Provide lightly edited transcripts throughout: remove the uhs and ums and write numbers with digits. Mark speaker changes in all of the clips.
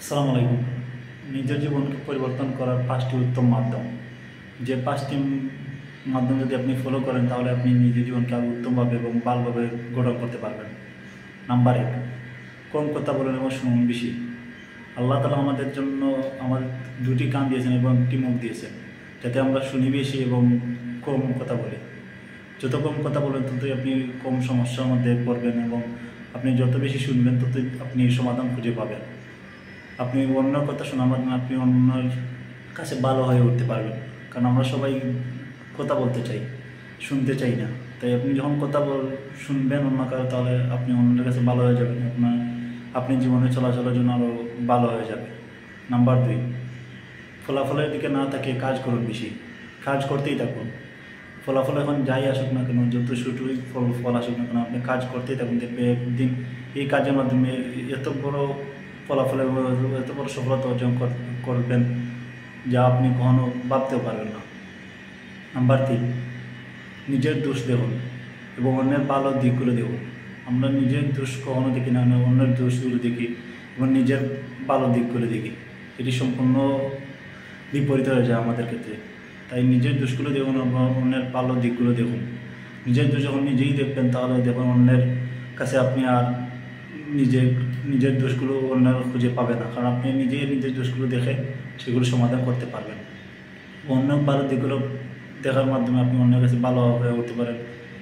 Speaker 1: আসসালামু আলাইকুম। নিজের জীবনকে পরিবর্তন করার 5টি উত্তম মাধ্যম। যে 5টি মাধ্যম যদি আপনি ফলো করেন তাহলে আপনি নিজের জীবনকে আরও উত্তমভাবে এবং ভালোভাবে গঠন করতে পারবেন। নাম্বার 1, কম কথা বলেন এবং শুনুন বেশি। আল্লাহ তাআলা আমাদের জন্য আমাদের 2টি কান দিয়েছেন এবং 1টি মুখ দিয়েছেন, যাতে আমরা শুনি বেশি এবং কম কথা বলি। যত কম কথা বলবেন ততই আপনি কম সমস্যার মধ্যে পড়বেন এবং আপনি যত বেশি শুনবেন ততই আপনি সমাধান খুঁজে পাবেন। আপনি অন্যর কথা শোনার মাধ্যমে আপনি অন্যর কাছে ভালো হয়ে উঠতে পারবেন, কারণ আমরা সবাই কথা বলতে চাই, শুনতে চাই না। তাই আপনি যখন শুনবেন অন্য কারো, তাহলে আপনি অন্যের কাছে ভালো হয়ে যাবেন, আপনি জীবনে চলাচলের জন্য আরও ভালো হয়ে যাবে। নাম্বার 2, ফলাফলের দিকে না থাকে কাজ করুন বেশি। কাজ করতেই থাকুন। ফলাফল এখন যাই আসুক না কেন, যত ছোটোই ফল আসুক না কেন, আপনি কাজ করতেই থাকুন। দেখবে একদিন এই কাজের মাধ্যমে এত বড় ফলাফলের এত বড় সফলতা অর্জন করবেন যা আপনি কখনো ভাবতেও পারবেন না। নাম্বার 3, নিজের দোষ দেখুন এবং অন্যের ভালো দিকগুলো দেখুন। আমরা নিজের দোষ কখনো দেখি না, আমরা অন্যের দোষগুলো দেখি এবং নিজের ভালো দিকগুলো দেখি। এটি সম্পূর্ণ বিপরীত হয়ে যায় আমাদের ক্ষেত্রে। তাই নিজের দোষগুলো দেখুন এবং অন্যের ভালো দিকগুলো দেখুন। নিজের দোষ যখন নিজেই দেখবেন তাহলে দেখুন অন্যের কাছে আপনি আর নিজের দোষগুলো অন্যের খুঁজে পাবে না, কারণ আপনি নিজেই নিজের দোষগুলো দেখে সেগুলো সমাধান করতে পারবেন। অন্য ভালো দিকগুলো দেখার মাধ্যমে আপনি অন্যের কাছে ভালো হয়ে উঠতে পারেন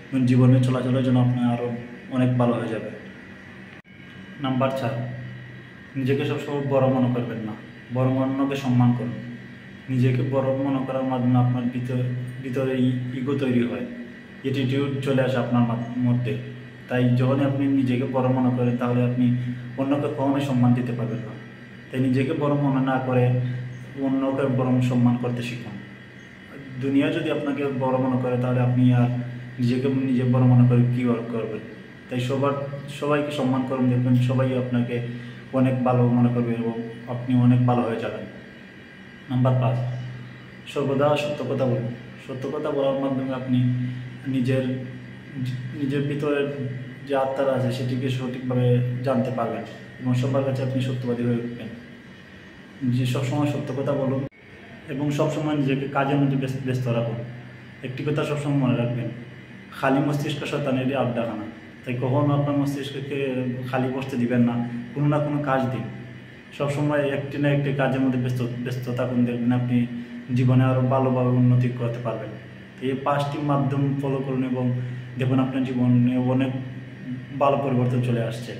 Speaker 1: এবং জীবনে চলাচলের জন্য আপনি আরও অনেক ভালো হয়ে যাবে। নাম্বার 4, নিজেকে সবসময় বড় মনে করবেন না, বরং অন্যকে সম্মান করুন। নিজেকে বড় মনে করার মাধ্যমে আপনার ভিতরে ইগো তৈরি হয়, অ্যাটিটিউড চলে আসে আপনার মধ্যে। তাই যখনই আপনি নিজেকে বড় মনে করেন তাহলে আপনি অন্যকে কখনোই সম্মান দিতে পারবেন না। তাই নিজেকে বড় মনে না করে অন্যকে বরং সম্মান করতে শিখুন। দুনিয়া যদি আপনাকে বড় মনে করে তাহলে আপনি আর নিজে বড় মনে করে কী করবেন। তাই সবাইকে সম্মান করুন, দেখবেন সবাই আপনাকে অনেক ভালো মনে করবে এবং আপনি অনেক ভালো হয়ে যাবেন। নাম্বার 5, সর্বদা সত্য কথা বলুন। সত্য কথা বলার মাধ্যমে আপনি নিজের ভিতরের যে আত্মারা আছে সেটিকে সঠিকভাবে জানতে পারবেন এবং সবার কাছে আপনি সত্যবাদী হয়ে উঠবেন। যে সবসময় সত্য কথা বলুন এবং সবসময় নিজেকে কাজের মধ্যে ব্যস্ত রাখুন। একটি কথা সবসময় মনে রাখবেন, খালি মস্তিষ্ক শয়তানেরই আড্ডাখানা। তাই কখনও আপনার মস্তিষ্ককে খালি বসতে দিবেন না, কোনো না কোনো কাজ দিন। সবসময় একটি না একটি কাজের মধ্যে ব্যস্ত থাকুন, দেখবেন আপনি জীবনে আরও ভালোভাবে উন্নতি করতে পারবেন। তো এই 5টি মাধ্যম ফলো করুন এবং দেখুন আপনার জীবনে অনেক ভালো পরিবর্তন চলে আসছে।